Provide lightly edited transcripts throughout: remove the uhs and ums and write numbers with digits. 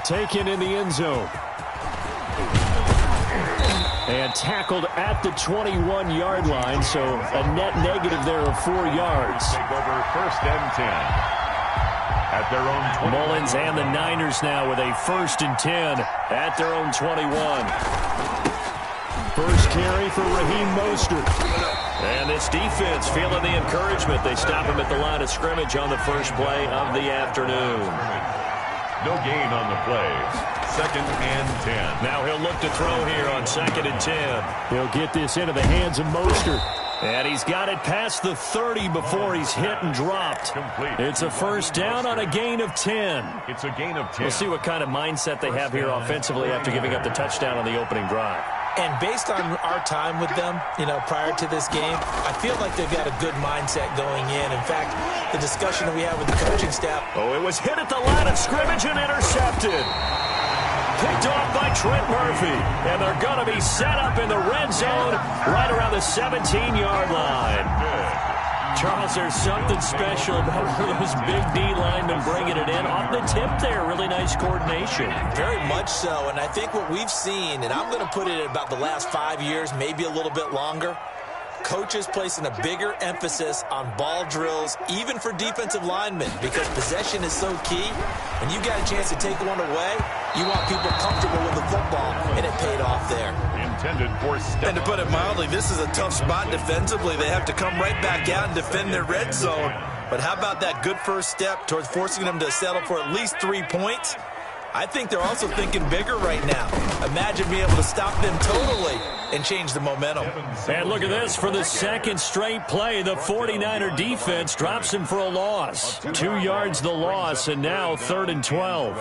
Taken in the end zone. And tackled at the 21-yard line, so a net negative there of 4 yards. Take over 1st and 10. At their own 21. Mullins and the Niners now with a 1st and 10 at their own 21. First carry for Raheem Mostert. And this defense feeling the encouragement. They stop him at the line of scrimmage on the first play of the afternoon. No gain on the play. 2nd and 10. Now he'll look to throw here on 2nd and 10. He'll get this into the hands of Mostert. And he's got it past the 30 before he's hit and dropped. Complete. It's a first down on a gain of 10. It's a gain of 10. We'll see what kind of mindset they have here offensively after giving up the touchdown on the opening drive. And based on our time with them, prior to this game, I feel like they've got a good mindset going in. In fact, the discussion that we had with the coaching staff. Oh, it was hit at the line of scrimmage and intercepted. Picked off by Trent Murphy. And they're going to be set up in the red zone right around the 17-yard line. Charles, there's something special about those big D linemen bringing it in. Off the tip there, really nice coordination. Very much so, and I think what we've seen, and I'm going to put it at about the last 5 years, maybe a little bit longer, coaches placing a bigger emphasis on ball drills, even for defensive linemen, because possession is so key. When you got a chance to take one away, you want people comfortable with the football, and it paid off there. Intended for step. And to put it mildly, this is a tough spot defensively. They have to come right back out and defend their red zone. But how about that good first step towards forcing them to settle for at least 3 points? I think they're also thinking bigger right now. Imagine being able to stop them totally and change the momentum. And look at this. For the second straight play, the 49er defense drops him for a loss. 2 yards the loss, and now 3rd and 12.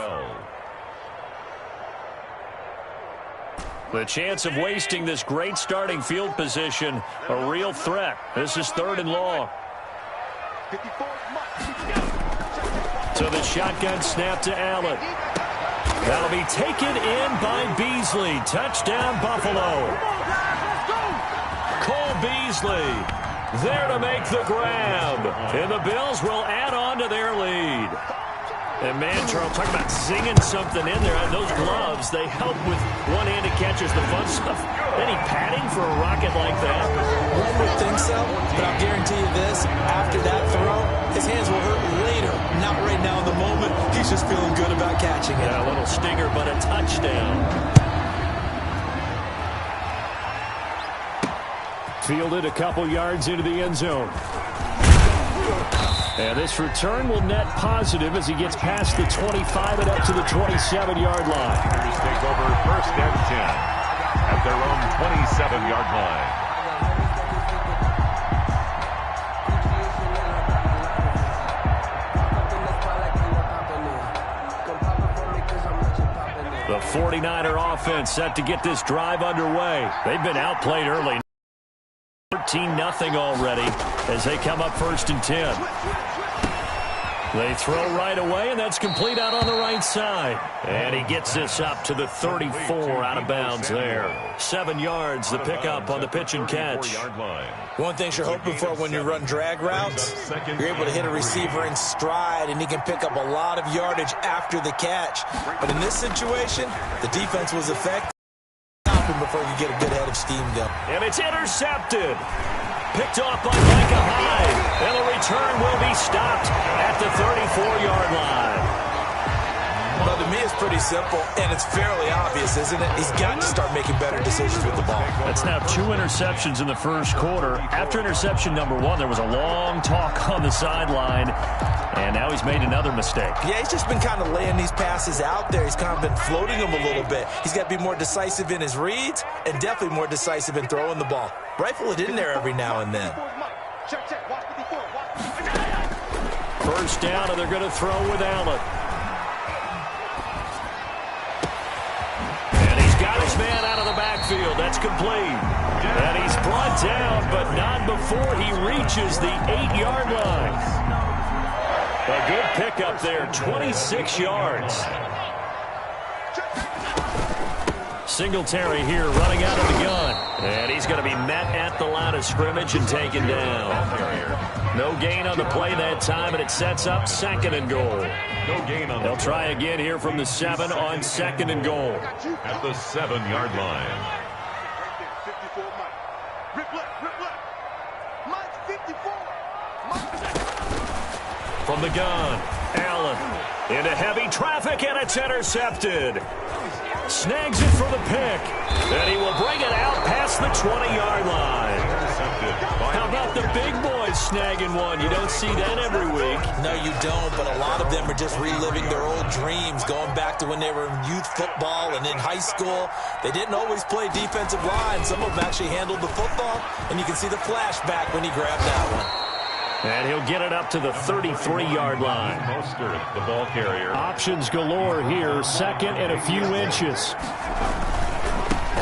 The chance of wasting this great starting field position, a real threat. This is 3rd and long. So the shotgun snap to Allen. That'll be taken in by Beasley. Touchdown, Buffalo. Cole Beasley there to make the grab. And the Bills will add on to their lead. And man, Charles, talk about zinging something in there. Those gloves, they help with one-handed catches, the fun stuff. Any padding for a rocket like that? One would think so, but I'll guarantee you this. After that throw, his hands will hurt later. Not right now in the moment. He's just feeling good about catching it. Yeah, a little stinger, but a touchdown. Fielded a couple yards into the end zone. And this return will net positive as he gets past the 25 and up to the 27-yard line. Here's take over 1st and 10 at their own 27-yard line. The 49er offense set to get this drive underway. They've been outplayed early. 13-0 already as they come up 1st and 10. They throw right away, and that's complete out on the right side. And he gets this up to the 34 out of bounds there. 7 yards, the pickup on the pitch and catch. One thing you're hoping for when you run drag routes, you're able to hit a receiver in stride, and he can pick up a lot of yardage after the catch. But in this situation, the defense was effective. Before you get a good head of steam going. And it's intercepted. Picked off by Micah Hyde. And the return will be stopped at the 34-yard line. Well, to me, it's pretty simple, and it's fairly obvious, isn't it? He's got to start making better decisions with the ball. That's now 2 interceptions in the first quarter. After interception number 1, there was a long talk on the sideline, and now he's made another mistake. Yeah, he's just been kind of laying these passes out there. He's kind of been floating them a little bit. He's got to be more decisive in his reads and definitely more decisive in throwing the ball. Rifle it in there every now and then. First down, and they're going to throw with Allen. Got his man out of the backfield. That's complete. And he's brought down, but not before he reaches the 8-yard line. A good pickup there, 26 yards. Singletary here running out of the gun. And he's going to be met at the line of scrimmage and taken down. No gain on the play that time, and it sets up 2nd and goal. No gain on They'll the try again here from the 7 on 2nd and goal. at the 7-yard line. From the gun, Allen into heavy traffic, and it's intercepted. Snags it for the pick, and he will bring it out past the 20-yard line. How about the big boys snagging one? You don't see that every week. No, you don't, but a lot of them are just reliving their old dreams, going back to when they were in youth football and in high school. They didn't always play defensive line. Some of them actually handled the football, and you can see the flashback when he grabbed that one. And he'll get it up to the 33-yard line. Mostert, the ball carrier. Options galore here, 2nd and a few inches.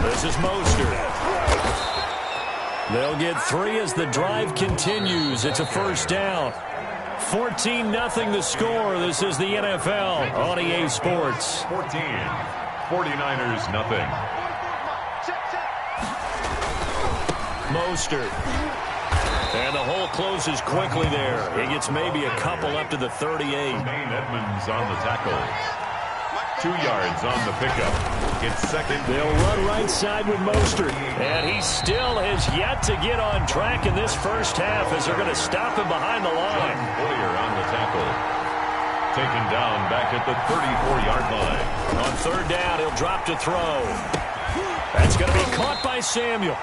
This is Mostert. They'll get 3 as the drive continues. It's a first down. 14-0 the score. This is the NFL on EA Sports. 14. 49ers, nothing. Mostert. And the hole closes quickly there. He gets maybe a couple up to the 38. Maine Edmonds on the tackle. 2 yards on the pickup. It's 2nd. They'll run right side with Mostert. And he still has yet to get on track in this first half as they're going to stop him behind the line. Boyer on the tackle. Taken down back at the 34-yard line. On 3rd down, he'll drop to throw. That's going to be caught by Samuel.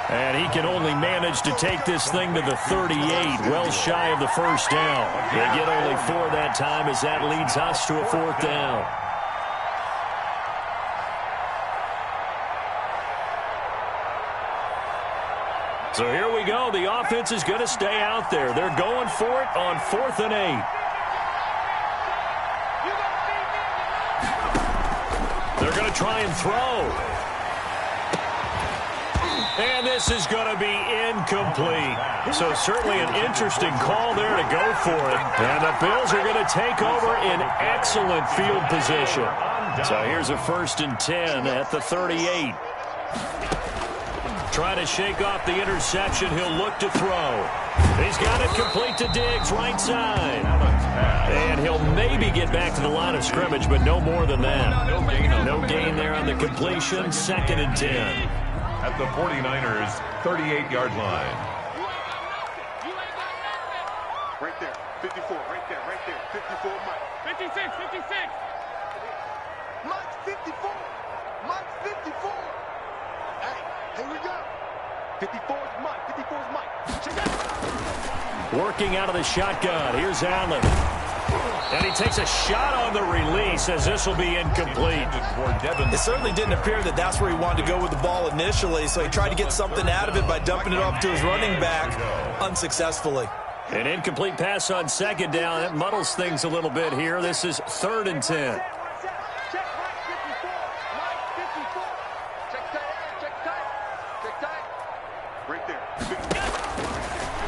And he can only manage to take this thing to the 38, well shy of the first down. They get only 4 that time as that leads us to a 4th down. So here we go. The offense is going to stay out there. They're going for it on 4th and 8. They're going to try and throw. And this is going to be incomplete. So certainly an interesting call there to go for it. And the Bills are going to take over in excellent field position. So here's a 1st and 10 at the 38. Trying to shake off the interception. He'll look to throw. He's got it complete to Diggs, right side. And he'll maybe get back to the line of scrimmage, but no more than that. No gain there on the completion. 2nd and 10. At the 49ers, 38-yard line. Right there, 54, right there, 54, Mike. 56, 56. Mike, 54. Mike, 54. Hey, here we go. 54 is Mike, 54 is Mike. Check that. Working out of the shotgun. Here's Allen. And he takes a shot on the release as this will be incomplete. It certainly didn't appear that that's where he wanted to go with the ball initially, so he tried to get something out of it by dumping it off to his running back unsuccessfully. An incomplete pass on 2nd down. That muddles things a little bit here. This is 3rd and 10.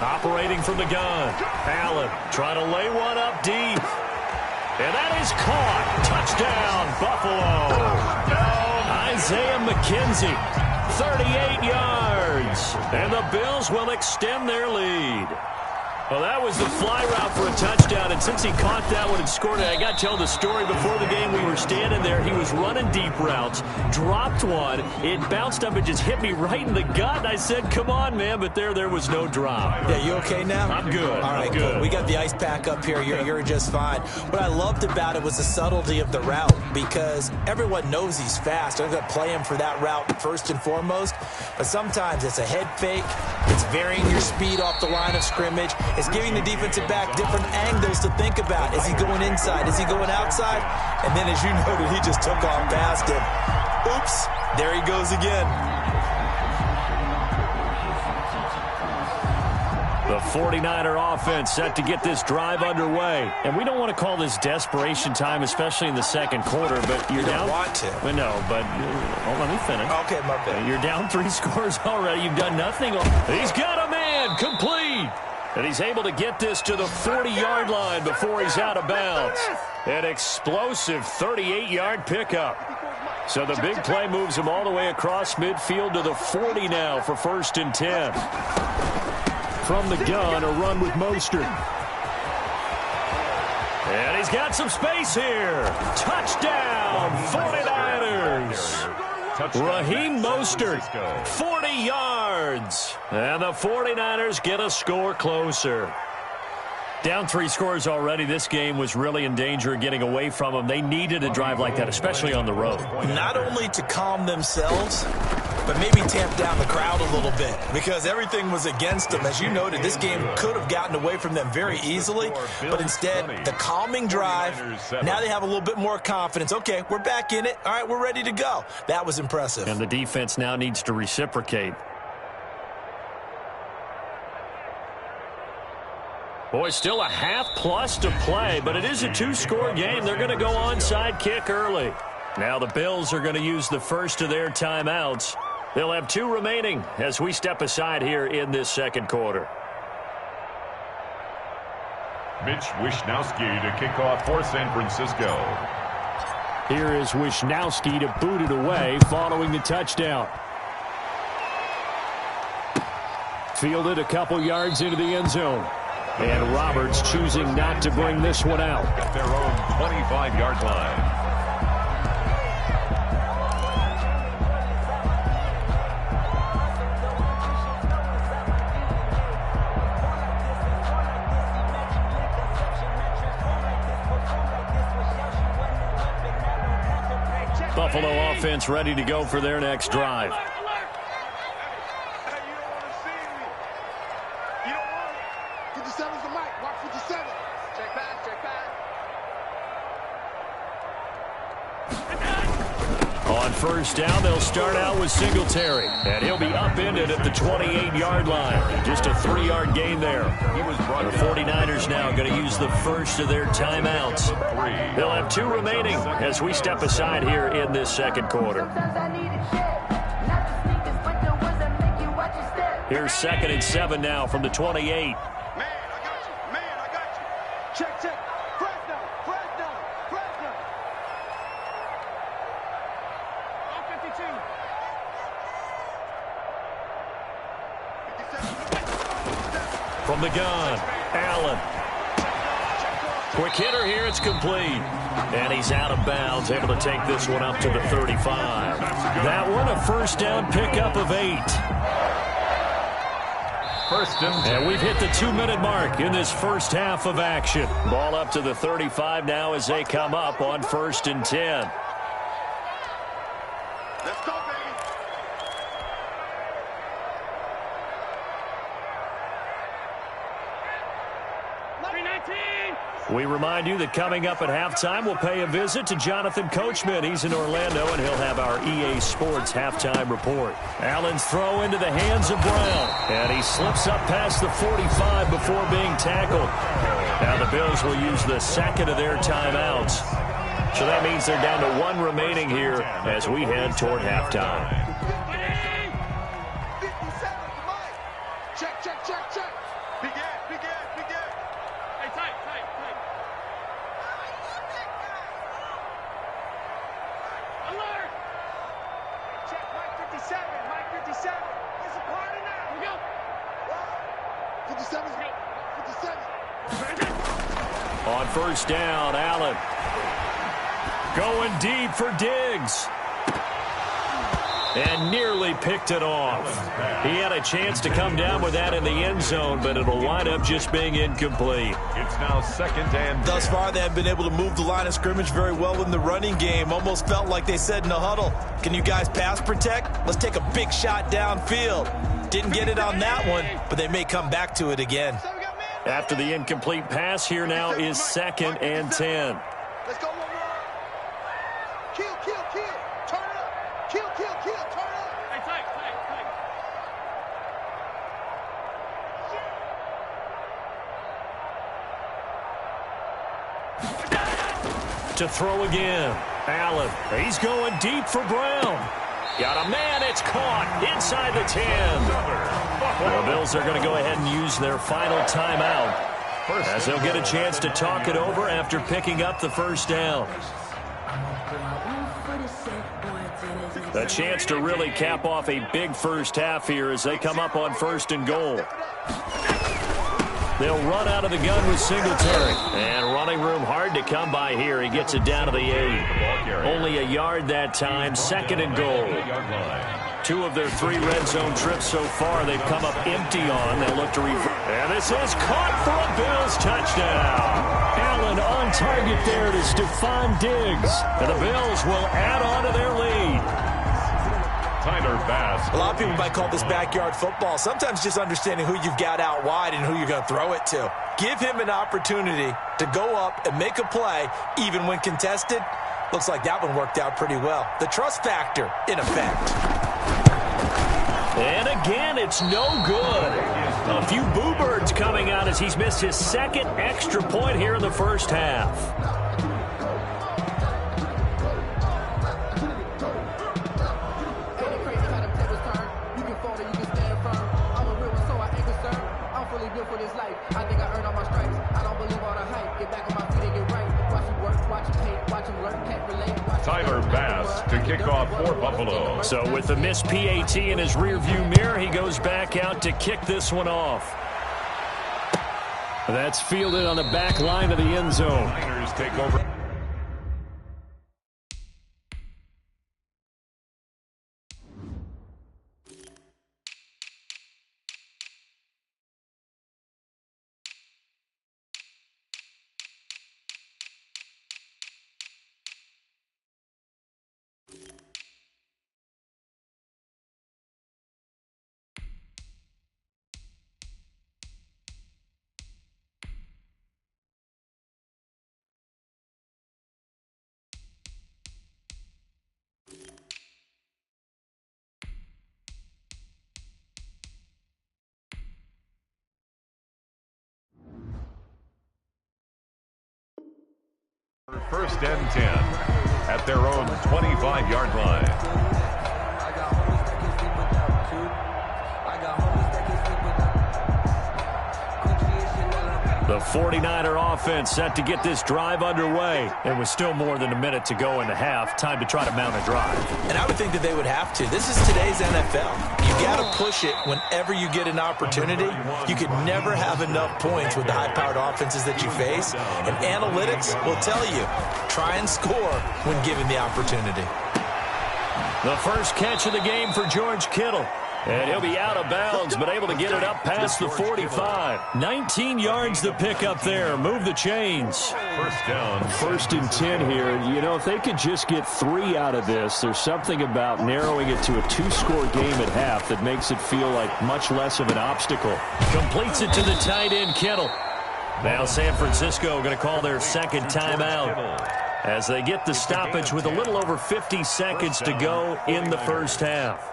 Operating from the gun. Allen trying to lay one up deep. And that is caught. Touchdown, Buffalo. Isaiah McKenzie, 38 yards. And the Bills will extend their lead. Well, that was the fly route for a touchdown, and since he caught that one and scored it, I got to tell the story. Before the game, we were standing there. He was running deep routes, dropped one. It bounced up and just hit me right in the gut, and I said, come on, man, but there was no drop. Yeah, you okay now? I'm good. All right, I'm good. We got the ice pack up here. You're just fine. What I loved about it was the subtlety of the route, because everyone knows he's fast. They're going to play him for that route first and foremost, but sometimes it's a head fake. It's varying your speed off the line of scrimmage. It's giving the defensive back different angles to think about. Is he going inside? Is he going outside? And then, as you noted, he just took off past him. Oops, there he goes again. The 49er offense set to get this drive underway. And we don't want to call this desperation time, especially in the second quarter, but you're down. Don't want to. Well, no, but let me finish. Okay, my bad. You're down 3 scores already. You've done nothing. He's got a man complete. And he's able to get this to the 40-yard line before he's out of bounds. An explosive 38-yard pickup. So the big play moves him all the way across midfield to the 40 now for 1st and 10. From the gun, a run with Mostert. And he's got some space here. Touchdown, 49ers. Raheem Mostert, 40 yards. And the 49ers get a score closer. Down 3 scores already. This game was really in danger of getting away from them. They needed a drive like that, especially on the road. Not only to calm themselves, but maybe tamp down the crowd a little bit because everything was against them. As you noted, this game could have gotten away from them very easily, but instead, the calming drive, now they have a little bit more confidence. Okay, we're back in it. All right, we're ready to go. That was impressive. And the defense now needs to reciprocate. Boy, still a half-plus to play, but it is a 2-score game. They're going to go onside kick early. Now the Bills are going to use the first of their timeouts. They'll have 2 remaining as we step aside here in this second quarter. Mitch Wishnowsky to kick off for San Francisco. Here is Wishnowsky to boot it away following the touchdown. Fielded a couple yards into the end zone. And Roberts choosing not to bring this one out. At their own 25-yard line. Buffalo offense ready to go for their next drive. On first down, they'll start out with Singletary. And he'll be upended at the 28-yard line. Just a 3-yard gain there. The 49ers now going to use the first of their timeouts. They'll have 2 remaining as we step aside here in this second quarter. Here's 2nd and 7 now from the 28. From the gun, Allen. Quick hitter here, it's complete. And he's out of bounds, able to take this one up to the 35. That one a first down pickup of 8. And we've hit the 2-minute mark in this first half of action. Ball up to the 35 now as they come up on 1st and 10. Let's go, baby. We remind you that coming up at halftime, we'll pay a visit to Jonathan Coachman. He's in Orlando, and he'll have our EA Sports halftime report. Allen's throw into the hands of Brown, and he slips up past the 45 before being tackled. Now the Bills will use the 2nd of their timeouts. So that means they're down to 1 remaining here as we head toward halftime. On first down, Allen going deep for Diggs. And nearly picked it off. He had a chance to come down with that in the end zone, but it'll wind up just being incomplete. It's now 2nd and 10. Thus far, they have been able to move the line of scrimmage very well in the running game. Almost felt like they said in the huddle, can you guys pass protect? Let's take a big shot downfield. Didn't get it on that one, but they may come back to it again. After the incomplete pass, here now is 2nd and 10. Let's go one more. Kill, kill, kill. Turn it up. Kill, kill, kill. Turn it up. Hey, tight. To throw again. Allen. He's going deep for Brown. Got a man. It's caught inside the 10. The Bills are going to go ahead and use their final timeout as they'll get a chance to talk it over after picking up the first down. A chance to really cap off a big first half here as they come up on 1st and goal. They'll run out of the gun with Singletary. And running room hard to come by here. He gets it down to the 8. Only a yard that time. 2nd and goal. 2 of their 3 red zone trips so far, they've come up empty on. They'll look to reverse. And this is caught for a Bills touchdown. Allen on target there to Stephon Diggs. And the Bills will add on to their lead. A lot of people might call this backyard football. Sometimes just understanding who you've got out wide and who you're going to throw it to. Give him an opportunity to go up and make a play, even when contested. Looks like that one worked out pretty well. The trust factor in effect. And again, it's no good. A few boo birds coming out as he's missed his 2nd extra point here in the first half. To kick off for Buffalo. So with the missed PAT in his rearview mirror, he goes back out to kick this one off. That's fielded on the back line of the end zone. Niners take over. First and 10 at their own 25-yard line. The 49er offense set to get this drive underway. It was still more than a minute to go in the half. Time to try to mount a drive. And I would think that they would have to. This is today's NFL. You got to push it whenever you get an opportunity. You could never have enough points with the high-powered offenses that you face. And analytics will tell you, try and score when given the opportunity. The first catch of the game for George Kittle. And he'll be out of bounds, but able to get it up past the 45. 19 yards to pick up there. Move the chains. First down. 1st and 10 here. You know, if they could just get 3 out of this, there's something about narrowing it to a 2-score game at half that makes it feel like much less of an obstacle. Completes it to the tight end, Kittle. Now San Francisco going to call their 2nd timeout as they get the stoppage with a little over 50 seconds to go in the first half.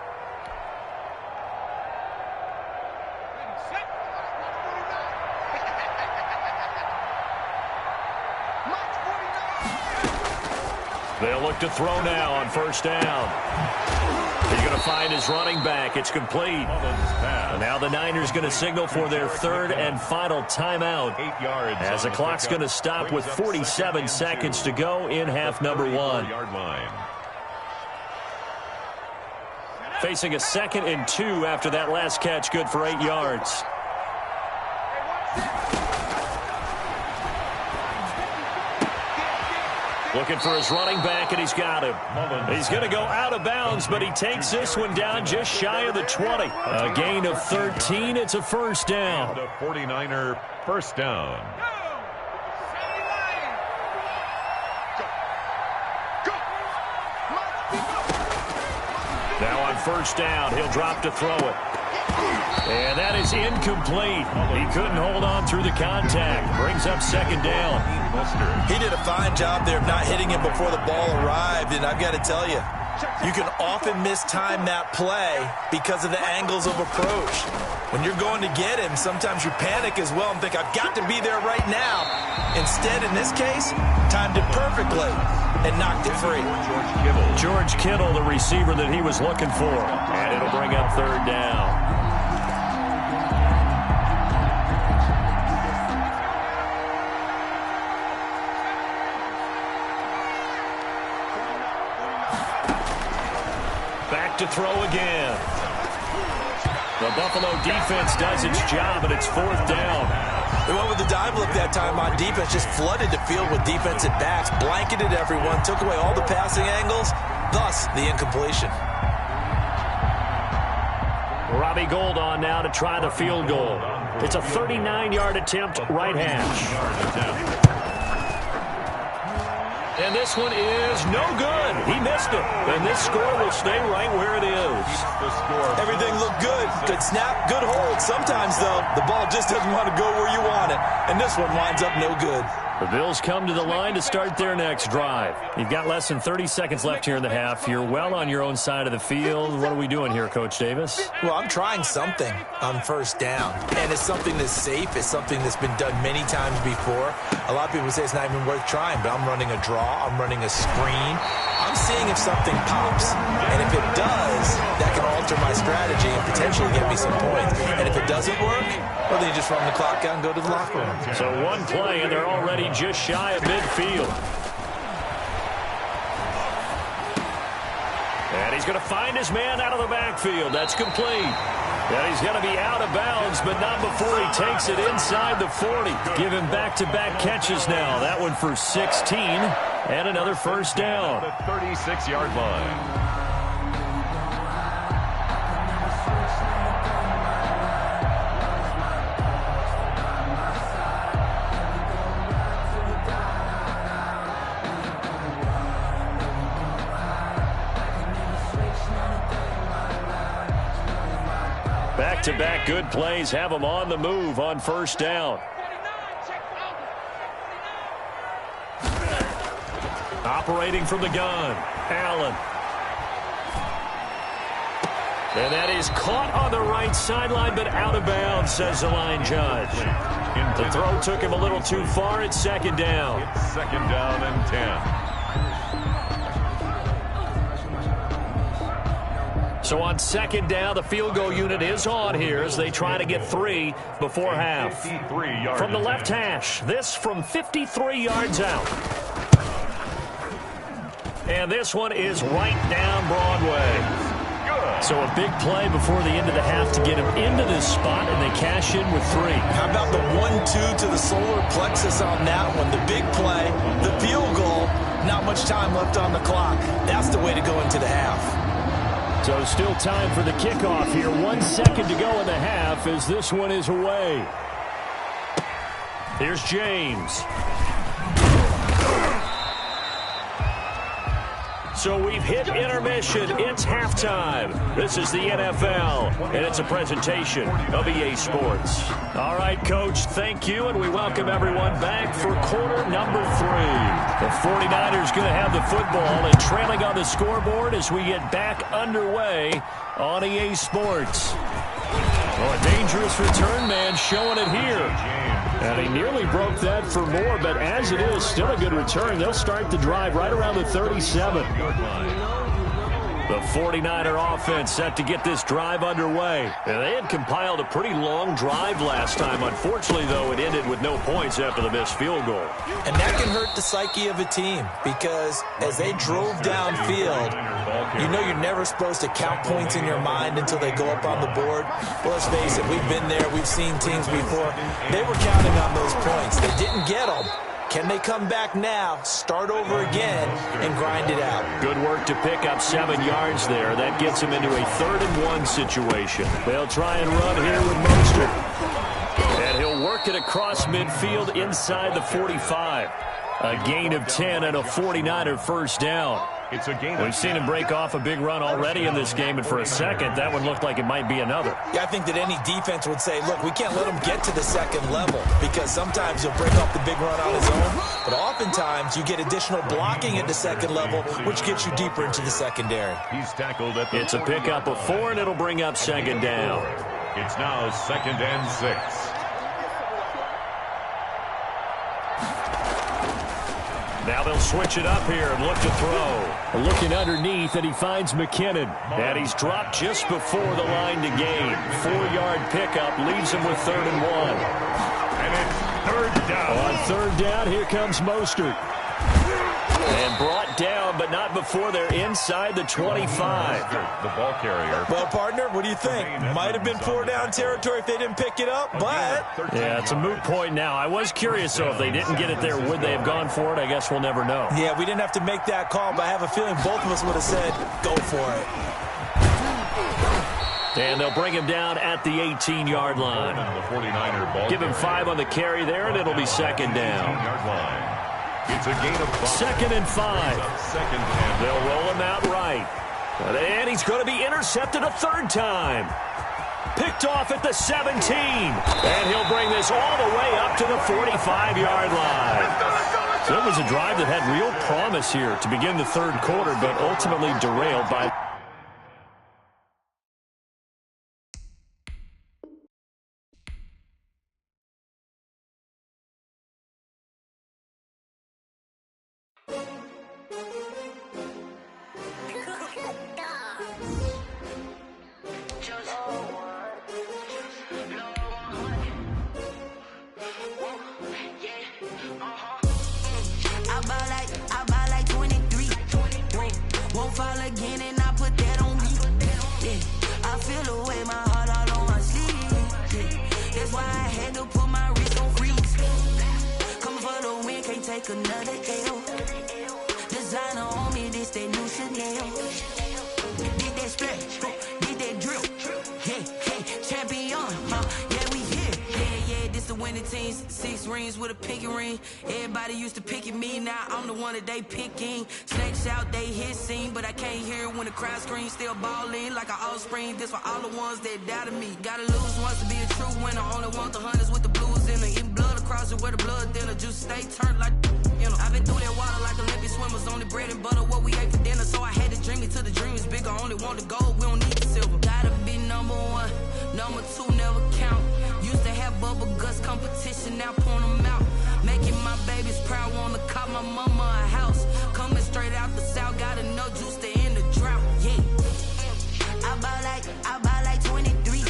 They'll look to throw now on 1st down. He's going to find his running back. It's complete. And now the Niners going to signal for their 3rd and final timeout 8 yards as the clock's going to stop with 47 seconds to go in half number 1. Facing a 2nd and 2 after that last catch, good for 8 yards. Looking for his running back, and he's got him. He's going to go out of bounds, but he takes this one down just shy of the 20. A gain of 13. It's a 1st down. The 49er first down. Now on 1st down, he'll drop to throw it. And that is incomplete. He couldn't hold on through the contact. Brings up 2nd down. He did a fine job there of not hitting him before the ball arrived, and I've got to tell you, you can often mistime that play because of the angles of approach. When you're going to get him, sometimes you panic as well and think, I've got to be there right now. Instead, in this case, timed it perfectly and knocked it free. George Kittle, the receiver that he was looking for. And it'll bring up 3rd down. To throw again. The Buffalo defense does its job, and it's 4th down. They went with the dive look that time on defense, just flooded the field with defensive backs, blanketed everyone, took away all the passing angles, thus the incompletion. Robbie Gould on now to try the field goal. It's a 39-yard attempt, right hash. And this one is no good. He missed it. And this score will stay right where it is. Everything looked good. Good snap, good hold. Sometimes, though, the ball just doesn't want to go where you want it. And this one winds up no good. The Bills come to the line to start their next drive. You've got less than 30 seconds left here in the half. You're well on your own side of the field. What are we doing here, Coach Davis? Well, I'm trying something on first down. And it's something that's safe. It's something that's been done many times before. A lot of people say it's not even worth trying, but I'm running a draw. I'm running a screen. I'm seeing if something pops. And if it does, that can alter my strategy and potentially get me some points. And if it doesn't work, well, then you just run the clock out and go to the locker room. So one play, and they're already just shy of midfield. And he's going to find his man out of the backfield. That's complete. And he's going to be out of bounds, but not before he takes it inside the 40. Give him back-to-back catches now. That one for 16, and another first down. The 36-yard line. Back-to-back good plays have them on the move on first down. Operating from the gun, Allen. And that is caught on the right sideline, but out of bounds, says the line judge. The throw took him a little too far. It's second down. It's second down and 10. So on second down, the field goal unit is on here as they try to get 3 before half. From the left hash, this from 53 yards out. And this one is right down Broadway. So a big play before the end of the half to get him into this spot, and they cash in with 3. How about the 1-2 to the solar plexus on that one? The big play, the field goal, not much time left on the clock. That's the way to go into the half. So still time for the kickoff here. 1 second to go in the half as this one is away. Here's James. So we've hit intermission. It's halftime. This is the NFL, and it's a presentation of EA Sports. All right, Coach, thank you, and we welcome everyone back for quarter number 3. The 49ers going to have the football and trailing on the scoreboard as we get back underway on EA Sports. Oh, a dangerous return man showing it here. And he nearly broke that for more, but as it is, still a good return. They'll start the drive right around the 37. The 49er offense set to get this drive underway. And they had compiled a pretty long drive last time. Unfortunately, though, it ended with no points after the missed field goal. And that can hurt the psyche of a team because as they drove downfield, you know you're never supposed to count points in your mind until they go up on the board. Well, let's face it, we've been there. We've seen teams before. They were counting on those points. They didn't get them. Can they come back now, start over again, and grind it out? Good work to pick up 7 yards there. That gets them into a 3rd and 1 situation. They'll try and run here with Mostert. And he'll work it across midfield inside the 45. A gain of 10 and a 49er first down. It's a gain. We've seen him break off a big run already in this game, and for a second, that one looked like it might be another. Yeah, I think that any defense would say, look, we can't let him get to the second level because sometimes he'll break off the big run on his own, but oftentimes you get additional blocking at the second level, which gets you deeper into the secondary. He's tackled at the It's a pickup of 4, and it'll bring up second down. It's now 2nd and 6. Now they'll switch it up here and look to throw. Looking underneath, and he finds McKinnon. And he's dropped just before the line to gain. 4-yard pickup leaves him with 3rd and 1. And it's 3rd down. On 3rd down, here comes Mostert. And brought down, but not before they're inside the 25. The ball carrier. Well, partner, what do you think? Might have been 4 down territory if they didn't pick it up, but... Yeah, it's a moot point now. I was curious, so if they didn't get it there, would they have gone for it? I guess we'll never know. Yeah, we didn't have to make that call, but I have a feeling both of us would have said, go for it. And they'll bring him down at the 18-yard line. Give him 5 on the carry there, and it'll be second down. It's a gain of 5. Second and 5. They'll roll him out right. And he's going to be intercepted a third time. Picked off at the 17. And he'll bring this all the way up to the 45-yard line. So it was a drive that had real promise here to begin the third quarter, but ultimately derailed by... Another L. Designer on me, this that new Chanel. Did that splash, did that drill. Yeah, champion, yeah, we here. Yeah, this the winning teams. 6 rings with a pinky ring. Everybody used to pick at me, now I'm the one that they picking. Snakes out, they hit scene, but I can't hear it when the crowd screams. Still balling like an offspring. This for all the ones that doubted me. Gotta lose once to be a true winner. Only want the hunters with the blues in the eating blood across it where the blood thinner. Juice stay turned like, you know. I've been through that water like Olympic swimmers. Only bread and butter what we ate for dinner. So I had to dream it till the dream is bigger. Only want the gold, we don't need the silver. Gotta be number 1, number 2 never count. Used to have bubble guts competition, now point them out. Making my babies proud, wanna cop my mama a house. Coming straight out the south, gotta know juice to end the drought. Yeah, I buy like 23.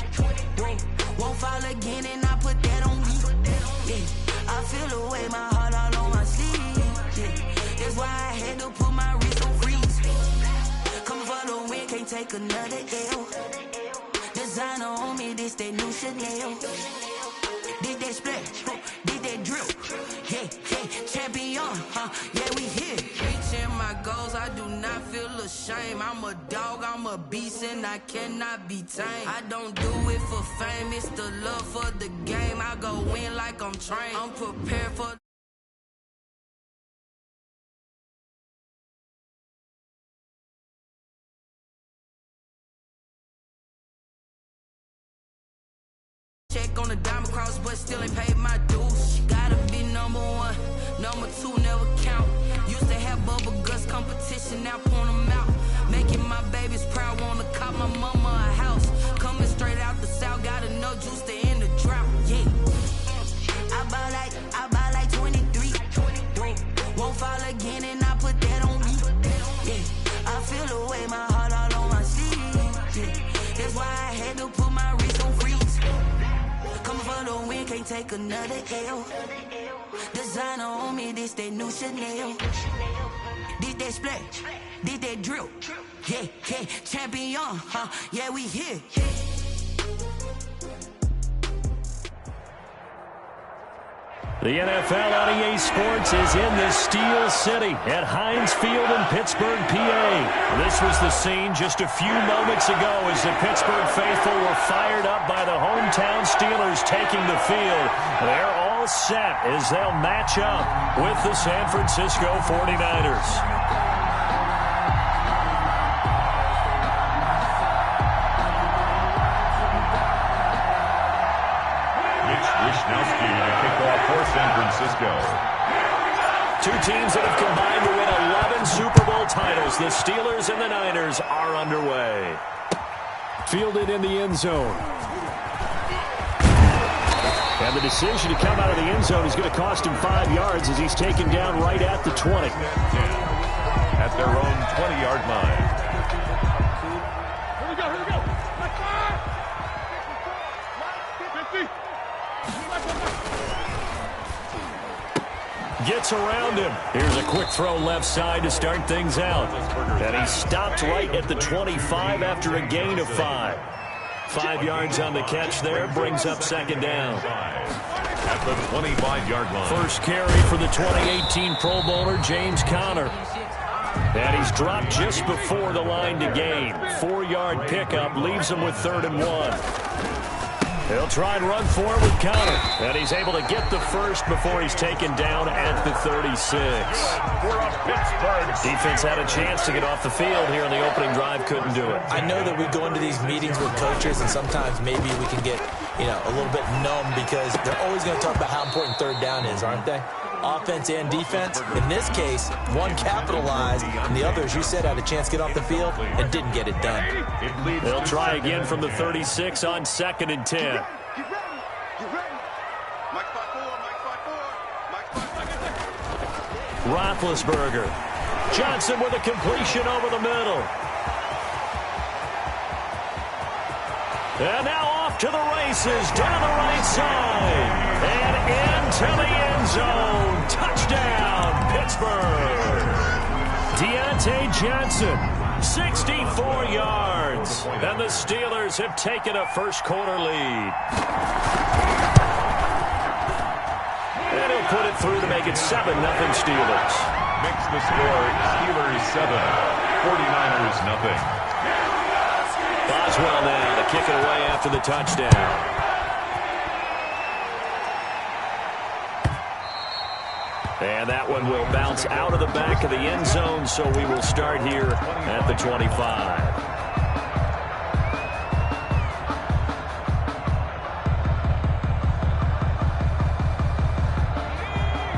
Won't fall again and I put that on me. Yeah, I feel the way, my heart all on my sleeve. Yeah, that's why I had to put my wrist on freeze. Coming for the win, can't take another L. Designer on me, this that new Chanel. Did that splash, did that drill. Yeah, champion, yeah, we here. Reaching my goals, I do not feel ashamed. I'm a dog, I'm a beast, and I cannot be tamed. I don't do it for fame, it's the love for the game. I go in like I'm trained, I'm prepared for... Check on the diamond cross, but still ain't paid my dues. Gotta be number 1, number 2 never count. Used to have bubble guts competition, now point them out. Making my babies proud, wanna cop my mama a house. Coming straight out the south, gotta know juice to end the drought. Yeah, I buy like 23. Won't fall again and I put that on me. Yeah, I feel the way, my heart all on my sleeve. Yeah, that's why I had to put my wrist on freeze. Coming for the win, can't take another L. Designer on me, this that new Chanel. Did that splash, did that drill. Yeah, champion, yeah, we here. The NFL on EA Sports is in the Steel City at Heinz Field in Pittsburgh, PA. This was the scene just a few moments ago as the Pittsburgh faithful were fired up by the hometown Steelers taking the field. They're all set as they'll match up with the San Francisco 49ers. For San Francisco. 2 teams that have combined to win 11 Super Bowl titles. The Steelers and the Niners are underway. Fielded in the end zone. And the decision to come out of the end zone is going to cost him 5 yards as he's taken down right at the 20. At their own 20-yard line. Here we go. Gets around him. Here's a quick throw left side to start things out. And he stopped right at the 25 after a gain of 5. 5 yards on the catch there, brings up second down. At the 25-yard line. First carry for the 2018 Pro Bowler, James Conner. And he's dropped just before the line to gain. 4-yard pickup leaves him with 3rd and 1. He'll try and run for it with Conner. And he's able to get the first before he's taken down at the 36. Defense had a chance to get off the field here in the opening drive. Couldn't do it. I know that we go into these meetings with coaches, and sometimes maybe we can get, a little bit numb because they're always going to talk about how important 3rd down is, aren't they? Offense and defense. In this case, one capitalized, and the other, as you said, had a chance to get off the field and didn't get it done. They'll try again from the 36 on 2nd and 10. Get ready. Get ready. Mike 5-4. Mike 5-4. Roethlisberger. Johnson with a completion over the middle. And now off to the races, down the right side, and into the end zone. Touchdown, Pittsburgh. Deontay Johnson, 64 yards, and the Steelers have taken a first-quarter lead. And he'll put it through to make it 7-0 Steelers. Makes the score Steelers 7, 49ers nothing. Boswell now to kick it away after the touchdown. And that one will bounce out of the back of the end zone, so we will start here at the 25.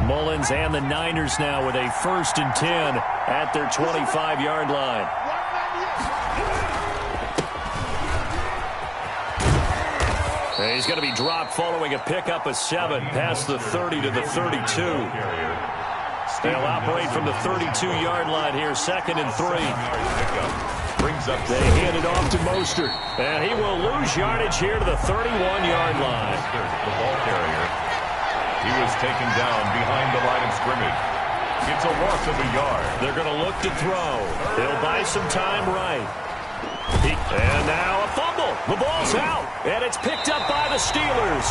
Mullins and the Niners now with a 1st and 10 at their 25-yard line. And he's going to be dropped following a pickup of 7 past the 30 to the 32. They'll operate from the 32-yard line here, 2nd and 3. They hand it off to Mostert, and he will lose yardage here to the 31-yard line. The ball carrier. He was taken down behind the line of scrimmage. It's a loss of a yard. They're going to look to throw. They'll buy some time right. And now a fumble. The ball's out, and it's picked up by the Steelers.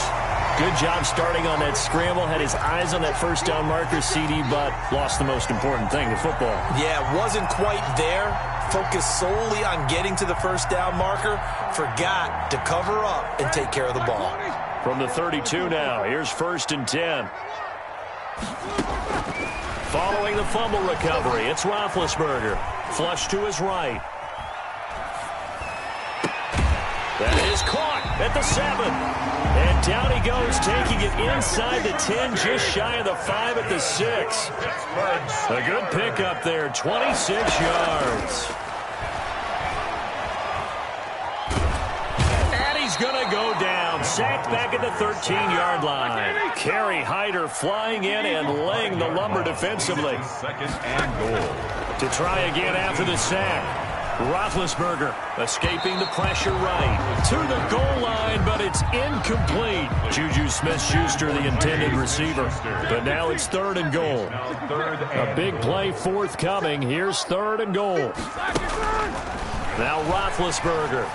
Good job starting on that scramble. Had his eyes on that first down marker, CD, but lost the most important thing, the football. Yeah, wasn't quite there. Focused solely on getting to the first down marker. Forgot to cover up and take care of the ball. From the 32 now, here's 1st and 10. Following the fumble recovery, it's Roethlisberger. Flush to his right. That is caught at the 7. And down he goes, taking it inside the 10, just shy of the 5 at the 6. A good pickup there, 26 yards. And he's going to go down, sacked back at the 13-yard line. Kerry Hyder flying in and laying the lumber defensively. 2nd and goal. To try again after the sack. Roethlisberger escaping the pressure right to the goal line, but it's incomplete. Juju Smith-Schuster, the intended receiver. But now it's 3rd and goal. A big play forthcoming. Here's 3rd and goal. Now Roethlisberger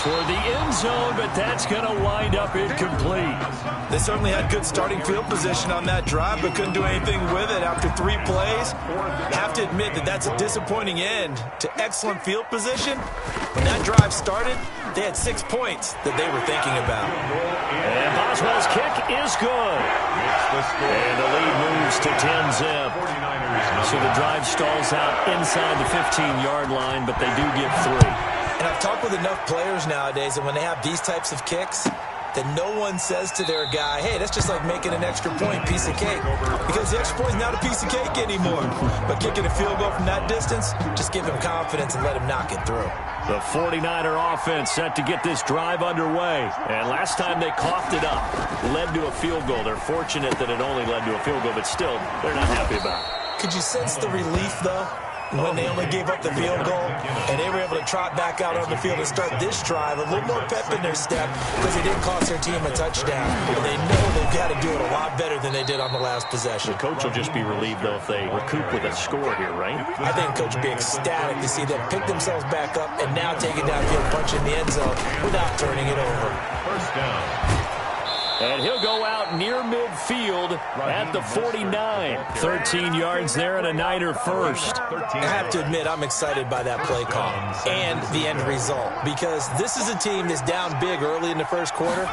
toward the end zone, but that's going to wind up incomplete. They certainly had good starting field position on that drive, but couldn't do anything with it after 3 plays. Have to admit that that's a disappointing end to excellent field position. When that drive started, they had 6 points that they were thinking about. And Boswell's kick is good. And the lead moves to 10-zip. So the drive stalls out inside the 15-yard line, but they do get 3. And I've talked with enough players nowadays, and when they have these types of kicks, that no one says to their guy, hey, that's just like making an extra point, piece of cake. Because the extra point is not a piece of cake anymore. But kicking a field goal from that distance, just give him confidence and let him knock it through. The 49er offense set to get this drive underway. And last time they coughed it up, led to a field goal. They're fortunate that it only led to a field goal, but still, they're not happy about it. Could you sense the relief, though? when they only gave up the field goal, and they were able to trot back out on the field and start this drive a little more pep in their step because they didn't cost their team a touchdown. But they know they've got to do it a lot better than they did on the last possession. The coach will just be relieved, though, if they recoup with a score here, right? I think coach will be ecstatic to see them pick themselves back up and now take it downfield, punch in the end zone without turning it over. First down. And he'll go out near midfield at the 49. 13 yards there and a Niner first. I have to admit, I'm excited by that play call and the end result because this is a team that's down big early in the first quarter,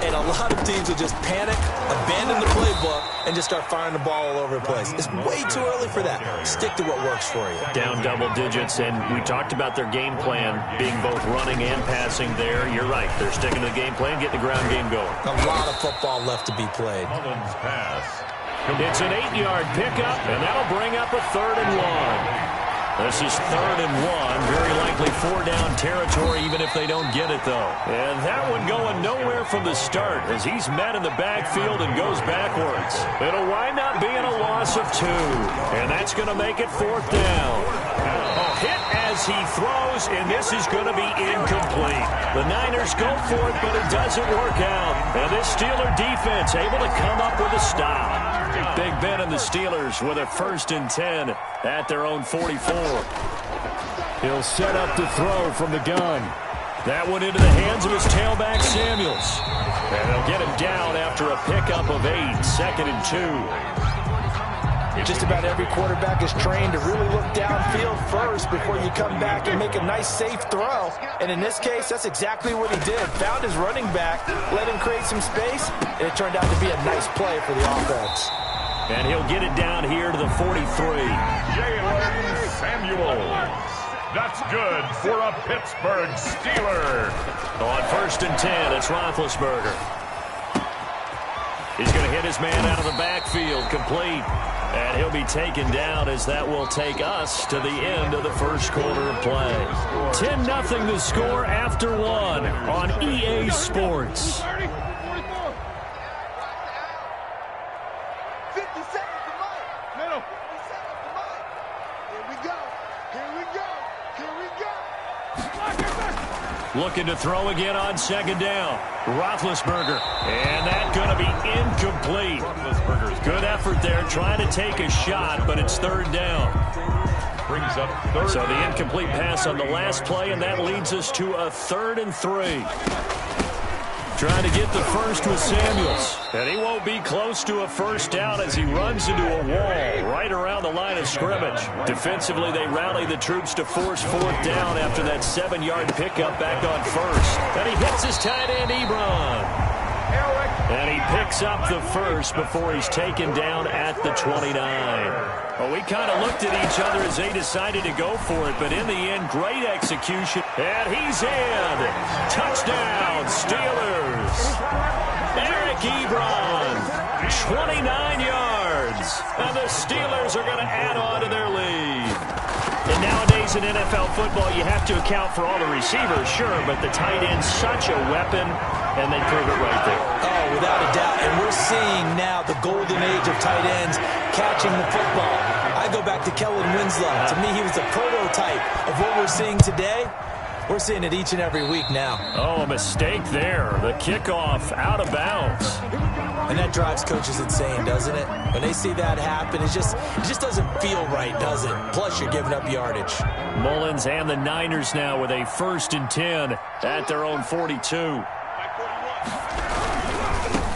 and a lot of teams will just panic, abandon the playbook, and just start firing the ball all over the place. It's way too early for that. Stick to what works for you. Down double digits, and we talked about their game plan being both running and passing there. You're right. They're sticking to the game plan, getting the ground game going. A lot of football left to be played. Mullins pass. It's an 8-yard pickup, and that'll bring up a 3rd and 1. This is 3rd and 1. Very likely 4-down territory, even if they don't get it, though. And that one going nowhere from the start as he's met in the backfield and goes backwards. It'll wind up being a loss of 2, and that's going to make it 4th down. A hit as he throws, and this is going to be incomplete. The Niners go for it, but it doesn't work out. And this Steeler defense able to come up with a stop. Big Ben and the Steelers with a 1st and 10 at their own 44. He'll set up to throw from the gun. That one into the hands of his tailback, Samuels. And they'll get him down after a pickup of 8, 2nd and 2. Just about every quarterback is trained to really look downfield first before you come back and make a nice, safe throw. And in this case, that's exactly what he did. Found his running back, let him create some space, and it turned out to be a nice play for the offense. And he'll get it down here to the 43. Jalen Samuels. That's good for a Pittsburgh Steeler. On 1st and 10, it's Roethlisberger. He's going to hit his man out of the backfield, complete. And he'll be taken down as that will take us to the end of the first quarter of play. 10-0 the score after 1 on EA Sports. 50 seconds to Mike. Middle. 50 seconds to Mike. Here we go. Here we go. Here we go. Looking to throw again on 2nd down. Roethlisberger. And that's going to be incomplete. Good effort there, trying to take a shot, but it's 3rd down. Brings up 3rd. So the incomplete pass on the last play, and that leads us to a 3rd and 3. Trying to get the first with Samuels. And he won't be close to a 1st down as he runs into a wall right around the line of scrimmage. Defensively, they rally the troops to force 4th down after that 7-yard pickup back on 1st. And he hits his tight end, Ebron. And he picks up the 1st before he's taken down at the 29. Well, we kind of looked at each other as they decided to go for it, but in the end, great execution. And he's in. Touchdown, Steelers. Eric Ebron, 29 yards. And the Steelers are going to add on to their lead. And nowadays in NFL football, you have to account for all the receivers, sure, but the tight end's such a weapon, and they prove it right there. Oh, without a doubt. And we're seeing now the golden age of tight ends catching the football. I go back to Kellen Winslow. To me, he was a prototype of what we're seeing today. We're seeing it each and every week now. Oh, a mistake there. The kickoff out of bounds. And that drives coaches insane, doesn't it? When they see that happen, it just doesn't feel right, does it? Plus, you're giving up yardage. Mullins and the Niners now with a 1st and 10 at their own 42.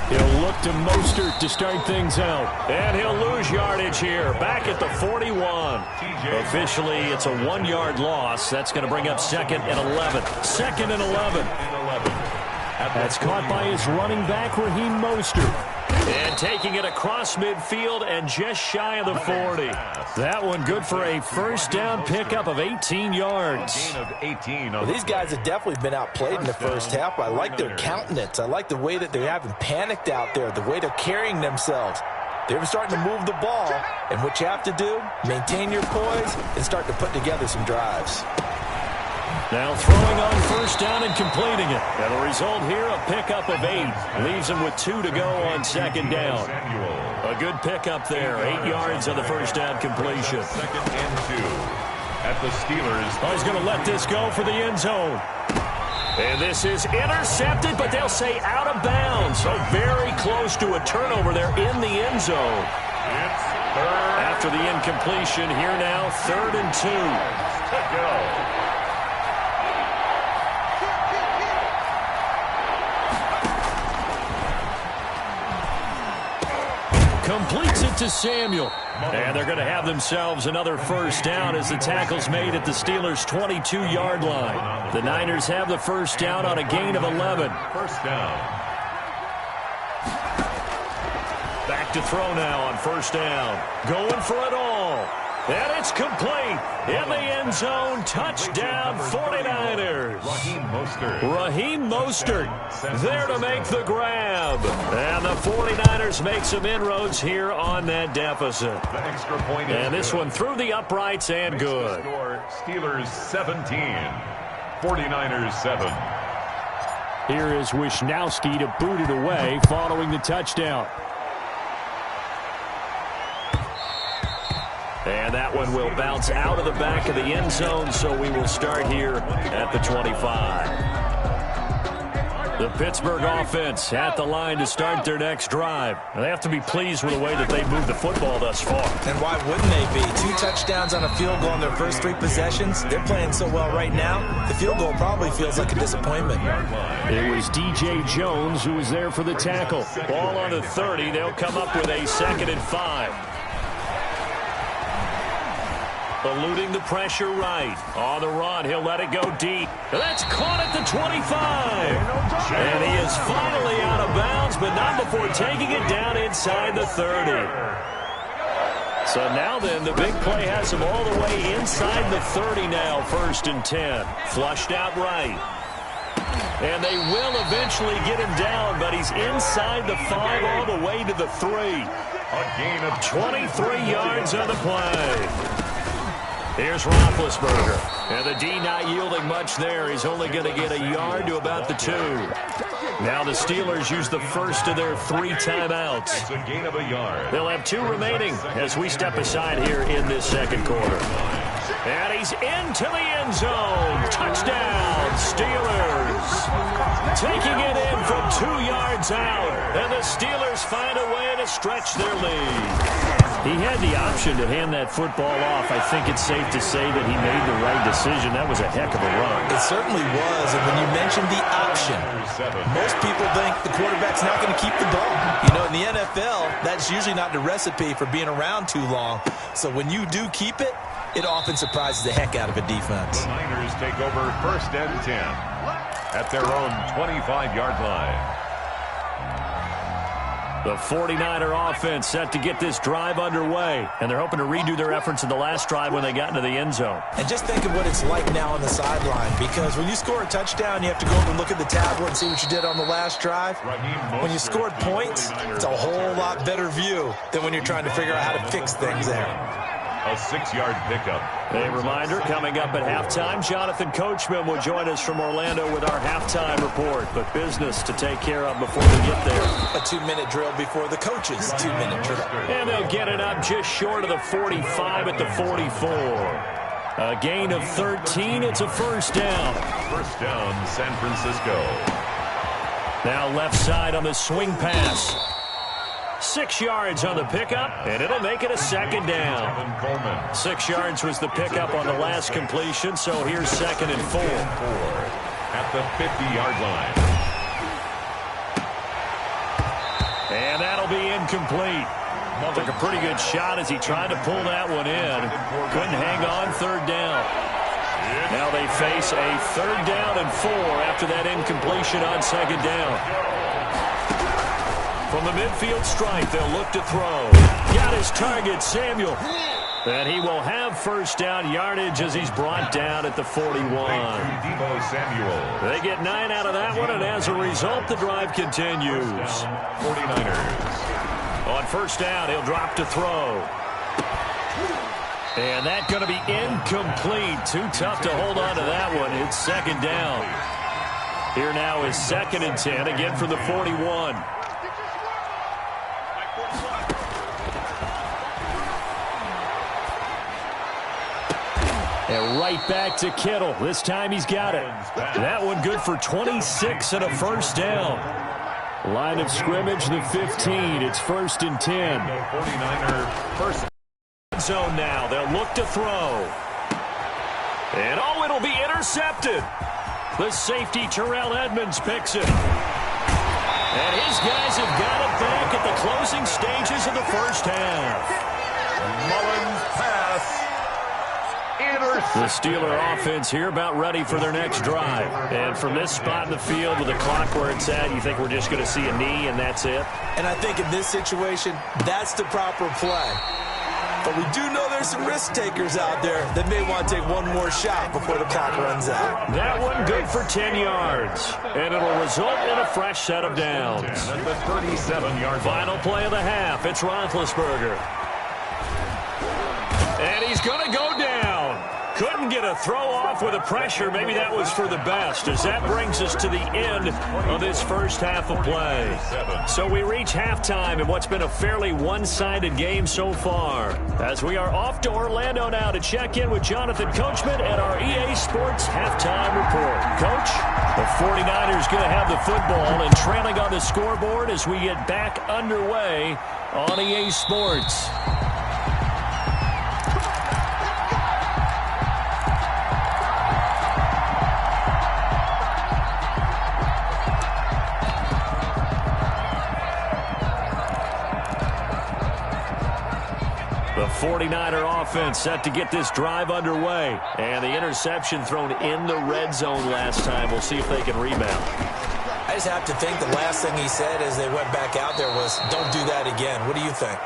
He'll look to Mostert to start things out. And he'll lose yardage here. Back at the 41. Officially, it's a 1-yard loss. That's going to bring up 2nd and 11. 2nd and 11. That's caught by his running back, Raheem Mostert. And taking it across midfield and just shy of the 40. That one good for a 1st down pickup of 18 yards. Well, these guys have definitely been outplayed in the first half. I like their countenance. I like the way that they haven't panicked out there, the way they're carrying themselves. They're starting to move the ball. And what you have to do, maintain your poise and start to put together some drives. Now throwing on 1st down and completing it. And the result here, a pickup of 8. Leaves him with 2 to go on 2nd down. A good pickup there. 8 yards on the first down completion. Second and 2 at the Steelers. Oh, he's going to let this go for the end zone. And this is intercepted, but they'll say out of bounds. So very close to a turnover there in the end zone. It's third. After the incompletion, here now, 3rd and 2. To go. Completes it to Samuel. And they're going to have themselves another first down as the tackle's made at the Steelers' 22-yard line. The Niners have the first down on a gain of 11. First down. Back to throw now on first down. Going for it all. And it's complete. In the end zone, touchdown 49ers. Raheem Mostert there to make the grab. And the 49ers make some inroads here on that deficit. The extra point and this one through the uprights and good. Steelers 17, 49ers 7. Here is Wisnowski to boot it away following the touchdown. And that one will bounce out of the back of the end zone, so we will start here at the 25. The Pittsburgh offense at the line to start their next drive. They have to be pleased with the way that they've moved the football thus far. And why wouldn't they be? 2 touchdowns on a field goal in their first 3 possessions. They're playing so well right now, the field goal probably feels like a disappointment. It was DJ Jones who was there for the tackle. Ball on the 30. They'll come up with a 2nd and 5. Eluding the pressure right. On the run, he'll let it go deep. That's caught at the 25. And he is finally out of bounds, but not before taking it down inside the 30. So now then, the big play has him all the way inside the 30 now, 1st and 10. Flushed out right. And they will eventually get him down, but he's inside the 5 all the way to the 3. A gain of 23 yards on the play. Here's Roethlisberger. And the D not yielding much there. He's only going to get a yard to about the 2. Now the Steelers use the first of their 3 timeouts. That's a gain of a yard. They'll have 2 remaining as we step aside here in this second quarter. And he's into the end zone. Touchdown, Steelers. Taking it in from 2 yards out. And the Steelers find a way to stretch their lead. He had the option to hand that football off. I think it's safe to say that he made the right decision. That was a heck of a run. It certainly was. And when you mentioned the option, most people think the quarterback's not going to keep the ball. You know, in the NFL, that's usually not the recipe for being around too long. So when you do keep it, it often surprises the heck out of a defense. The Niners take over 1st and 10 at their own 25-yard line. The 49er offense set to get this drive underway, and they're hoping to redo their efforts in the last drive when they got into the end zone. And just think of what it's like now on the sideline, because when you score a touchdown, you have to go over and look at the tablet and see what you did on the last drive. When you scored points, it's a whole lot better view than when you're trying to figure out how to fix things there. A 6-yard pickup. A reminder, coming up at halftime, Jonathan Coachman will join us from Orlando with our halftime report. But business to take care of before we get there. A 2-minute drill before the coach's 2-minute drill. And they'll get it up just short of the 45 at the 44. A gain of 13. It's a first down. First down, San Francisco. Now left side on the swing pass. 6 yards on the pickup, and it'll make it a 2nd down. 6 yards was the pickup on the last completion, so here's 2nd and 4. At the 50-yard line. And that'll be incomplete. Took a pretty good shot as he tried to pull that one in. Couldn't hang on, 3rd down. Now they face a 3rd down and 4 after that incompletion on 2nd down. From the midfield stripe, they'll look to throw. Got his target, Samuel. And he will have first down yardage as he's brought down at the 41. They get 9 out of that one, and as a result, the drive continues. 49ers. On first down, he'll drop to throw. And that's going to be incomplete. Too tough to hold on to that one. It's 2nd down. Here now is 2nd and 10, again from the 41. And right back to Kittle. This time he's got it. That one good for 26 and a first down. Line of scrimmage, the 15. It's 1st and 10. 49er first. Zone now. They'll look to throw. And, oh, it'll be intercepted. The safety, Terrell Edmonds, picks it. And his guys have got it back at the closing stages of the first half. Mullins pass. The Steeler offense here about ready for their next drive. And from this spot in the field with the clock where it's at, you think we're just going to see a knee and that's it? And I think in this situation, that's the proper play. But we do know there's some risk takers out there that may want to take one more shot before the clock runs out. That one good for 10 yards. And it'll result in a fresh set of downs. At the 37-yard Final play of the half. It's Roethlisberger. And he's going to go down. Couldn't get a throw off with the pressure. Maybe that was for the best, as that brings us to the end of this first half of play. So we reach halftime in what's been a fairly one-sided game so far, as we are off to Orlando now to check in with Jonathan Coachman at our EA Sports Halftime Report. Coach, the 49ers going to have the football and trailing on the scoreboard as we get back underway on EA Sports. The 49er offense set to get this drive underway. And the interception thrown in the red zone last time. We'll see if they can rebound. I just have to think the last thing he said as they went back out there was, don't do that again. What do you think?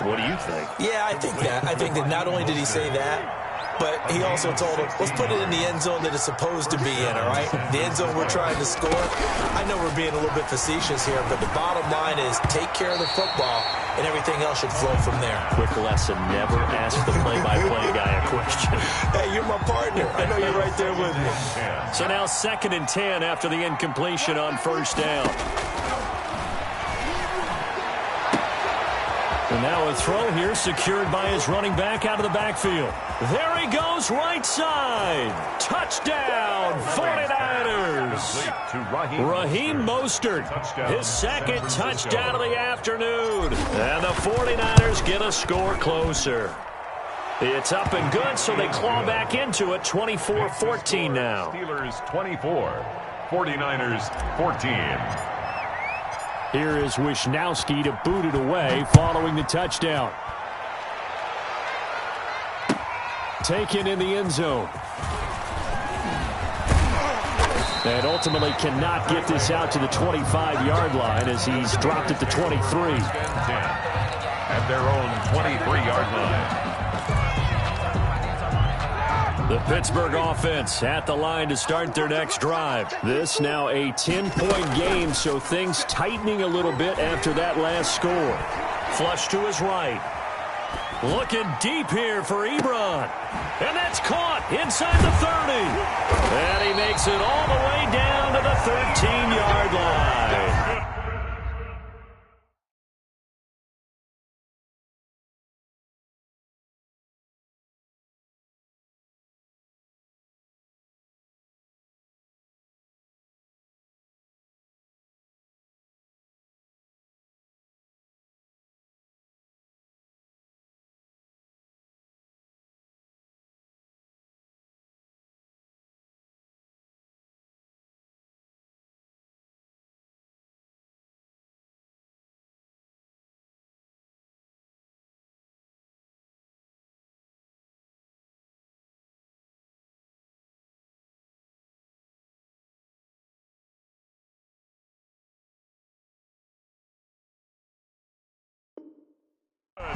What do you think? Yeah, I think that. I think that not only did he say that, but he also told him, let's put it in the end zone that it's supposed to be in, all right? The end zone we're trying to score. I know we're being a little bit facetious here, but the bottom line is take care of the football, and everything else should flow from there. Quick lesson, never ask the play-by-play guy a question. Hey, you're my partner. I know you're right there with me. So now 2nd and 10 after the incompletion on first down. And now a throw here secured by his running back out of the backfield. There he goes, right side. Touchdown, 49ers. Raheem Mostert, his second touchdown of the afternoon. And the 49ers get a score closer. It's up and good, so they claw back into it, 24-14 now. Steelers 24, 49ers 14. Here is Wisnowski to boot it away following the touchdown. Taken in the end zone. And ultimately cannot get this out to the 25-yard line as he's dropped it to 23. At their own 23-yard line. The Pittsburgh offense at the line to start their next drive. This now a 10-point game, so things tightening a little bit after that last score. Flush to his right. Looking deep here for Ebron. And that's caught inside the 30. And he makes it all the way down to the 13-yard line.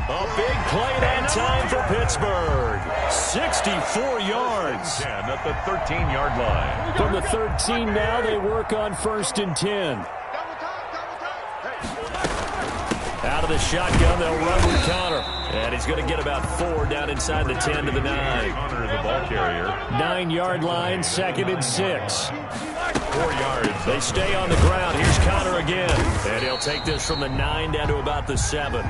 A big play that time for Pittsburgh. 64 yards. At the 13-yard line. From the 13 now, they work on 1st and 10. Out of the shotgun, they'll run with Connor. And he's going to get about 4 down inside the 10 to the 9. Connor, the ball carrier. 9-yard line, 2nd and 6. 4 yards. They stay on the ground. Here's Connor again. And he'll take this from the 9 down to about the 7.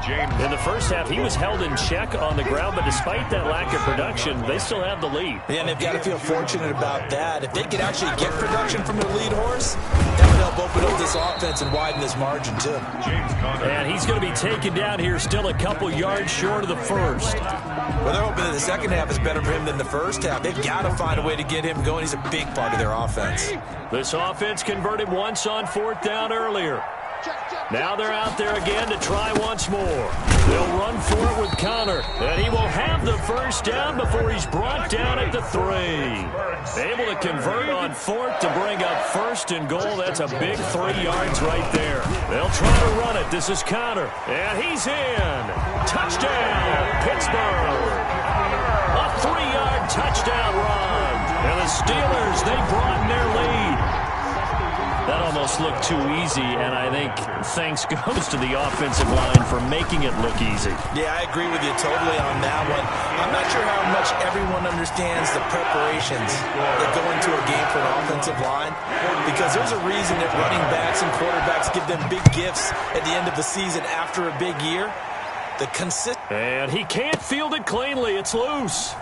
James. In the first half, he was held in check on the ground, but despite that lack of production, they still have the lead. Yeah, and they've got to feel fortunate about that. If they could actually get production from their lead horse, that would help open up this offense and widen this margin, too. James Conner. And he's going to be taken down here, still a couple yards short of the first. Well, they're hoping that the second half is better for him than the first half. They've got to find a way to get him going. He's a big part of their offense. This offense converted once on 4th down earlier. Now they're out there again to try once more. They'll run for it with Connor, and he will have the first down before he's brought down at the 3. Able to convert on 4th to bring up 1st and goal. That's a big 3 yards right there. They'll try to run it. This is Connor, and he's in. Touchdown, Pittsburgh. A 3-yard touchdown run. And the Steelers, they broaden their lead. That almost looked too easy, and I think thanks goes to the offensive line for making it look easy. Yeah, I agree with you totally on that one. I'm not sure how much everyone understands the preparations that go into a game for an offensive line, because there's a reason that running backs and quarterbacks give them big gifts at the end of the season after a big year. And he can't field it cleanly. It's loose.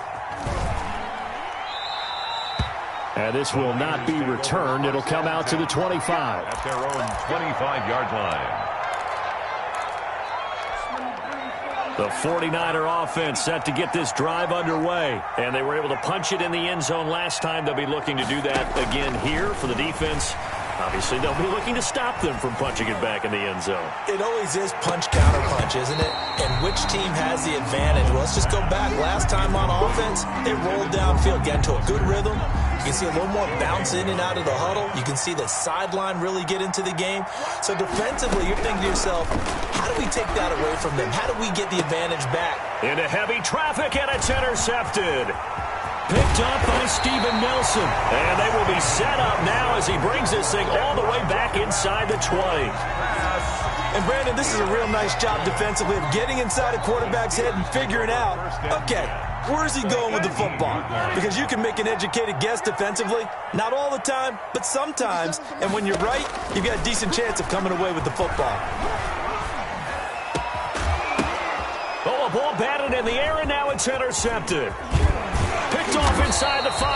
And this will not be returned. It'll come out to the 25. At their own 25-yard line. The 49er offense set to get this drive underway. And they were able to punch it in the end zone last time. They'll be looking to do that again here for the defense. Obviously, they'll be looking to stop them from punching it back in the end zone. It always is punch-counter-punch, isn't it? And which team has the advantage? Well, let's just go back. Last time on offense, they rolled downfield, got into a good rhythm. You can see a little more bounce in and out of the huddle. You can see the sideline really get into the game. So defensively, you're thinking to yourself, how do we take that away from them? How do we get the advantage back? Into heavy traffic, and it's intercepted. Picked up by Steven Nelson. And they will be set up now as he brings this thing all the way back inside the 20. And, Brandon, this is a real nice job defensively of getting inside a quarterback's head and figuring out, okay, where is he going with the football? Because you can make an educated guess defensively. Not all the time, but sometimes. And when you're right, you've got a decent chance of coming away with the football. Oh, a ball batted in the air, and now it's intercepted. Picked off inside the 5.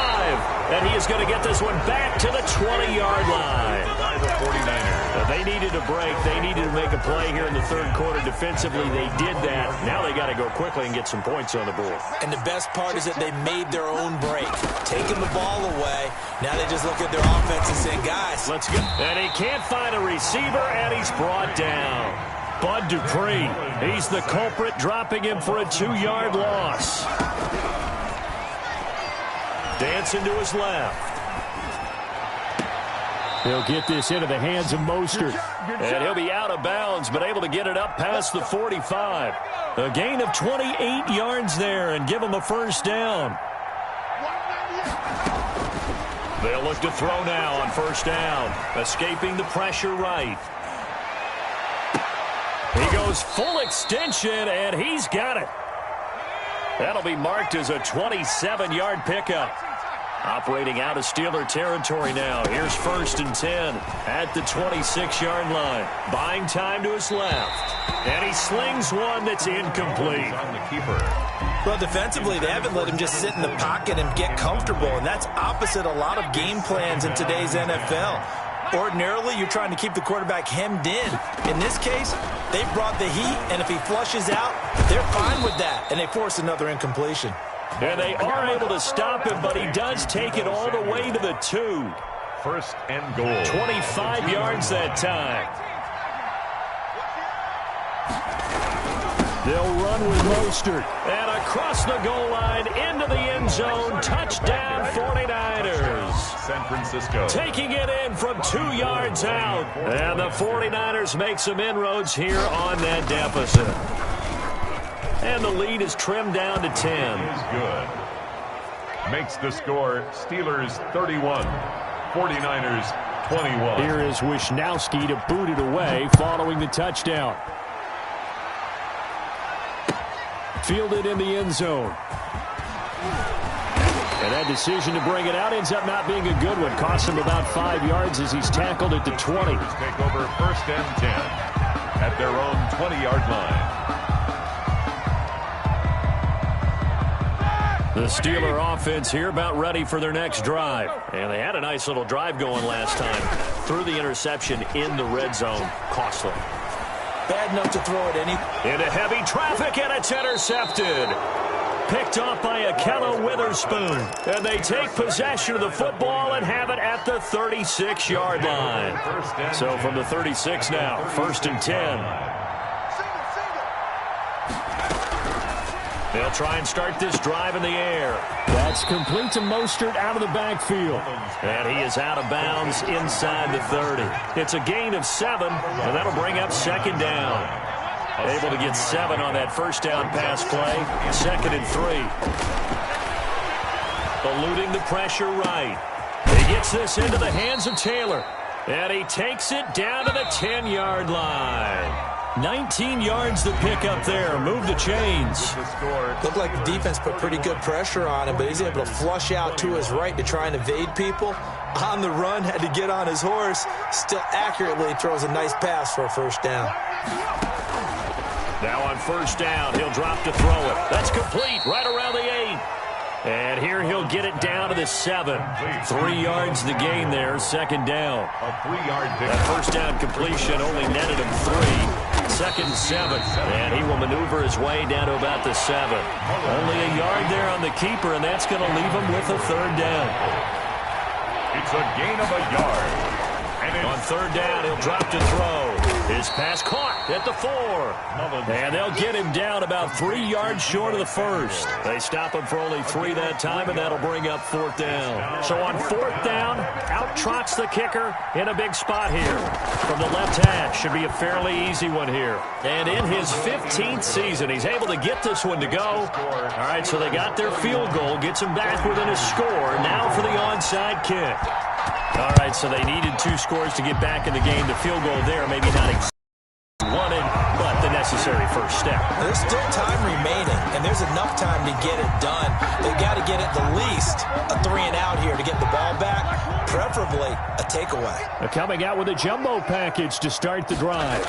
And he is going to get this one back to the 20-yard line. By the 49ers. They needed a break. They needed to make a play here in the third quarter. Defensively, they did that. Now they got to go quickly and get some points on the board. And the best part is that they made their own break. Taking the ball away. Now they just look at their offense and say, guys, let's go. And he can't find a receiver, and he's brought down. Bud Dupree, he's the culprit, dropping him for a 2-yard loss. Dancing to his left. He'll get this into the hands of Mostert. And he'll be out of bounds, but able to get it up past the 45. A gain of 28 yards there and give him a first down. They'll look to throw now on first down. Escaping the pressure right. He goes full extension, and he's got it. That'll be marked as a 27-yard pickup. Operating out of Steeler territory now. Here's 1st and 10 at the 26-yard line. Buying time to his left. And he slings one that's incomplete. On the keeper. Well, defensively, they haven't let him just sit in the pocket and get comfortable, and that's opposite a lot of game plans in today's NFL. Ordinarily, you're trying to keep the quarterback hemmed in. In this case, they brought the heat, and if he flushes out, they're fine with that, and they force another incompletion. And they are able to stop him, but he does take it all the way to the 2. 1st and goal. 25 yards that time. They'll run with Mostert. And across the goal line, into the end zone. Touchdown, 49ers. San Francisco. Taking it in from 2 yards out. And the 49ers make some inroads here on that deficit. And the lead is trimmed down to 10. Is good. Makes the score Steelers 31, 49ers 21. Here is Wisnowski to boot it away following the touchdown. Fielded in the end zone. And that decision to bring it out ends up not being a good one. Costs him about 5 yards as he's tackled at the 20. Take over 1st and 10 at their own 20-yard line. The Steeler offense here about ready for their next drive. And they had a nice little drive going last time. Threw the interception in the red zone. Costly. Bad enough to throw it into heavy traffic, and it's intercepted. Picked off by Akello Witherspoon. And they take possession of the football and have it at the 36-yard line. So from the 36 now, 1st and 10. They'll try and start this drive in the air. That's complete to Mostert out of the backfield. And he is out of bounds inside the 30. It's a gain of 7, and that'll bring up 2nd down. Able to get 7 on that 1st down pass play. 2nd and 3. Eluding the pressure right. He gets this into the hands of Taylor. And he takes it down to the 10-yard line. 19 yards to pick up there. Move the chains. Looked like the defense put pretty good pressure on him, but he's able to flush out to his right to try and evade people. On the run, had to get on his horse. Still accurately throws a nice pass for a 1st down. Now on 1st down, he'll drop to throw it. That's complete right around the 8. And here he'll get it down to the 7. 3 yards the gain there, 2nd down. A 3-yard pick. That 1st down completion only netted him 3. 2nd and 7. And he will maneuver his way down to about the 7. Only a yard there on the keeper, and that's going to leave him with a 3rd down. It's a gain of a yard. And on 3rd down, he'll drop to throw. His pass caught at the 4. And they'll get him down about 3 yards short of the 1st. They stop him for only 3 that time, and that'll bring up 4th down. So on 4th down, out trots the kicker in a big spot here. From the left hash, should be a fairly easy one here. And in his 15th season, he's able to get this one to go. All right, so they got their field goal, gets him back within a score. Now for the onside kick. All right, so they needed 2 scores to get back in the game. The field goal there, maybe not wanted, but the necessary 1st step. There's still time remaining, and there's enough time to get it done. They got to get at the least a 3-and-out here to get the ball back, preferably a takeaway. Coming out with a jumbo package to start the drive.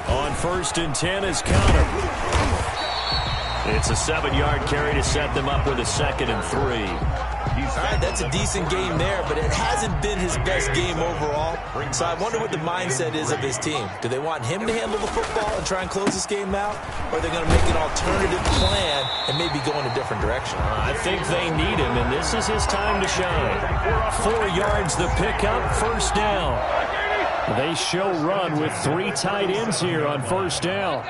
On 1st and 10 is Connor. It's a 7-yard carry to set them up with a 2nd and 3. All right, that's a decent game there, but it hasn't been his best game overall. So I wonder what the mindset is of his team. Do they want him to handle the football and try and close this game out? Or are they going to make an alternative plan and maybe go in a different direction? I think they need him, and this is his time to shine. 4 yards the pickup, 1st down. They show run with 3 tight ends here on 1st down.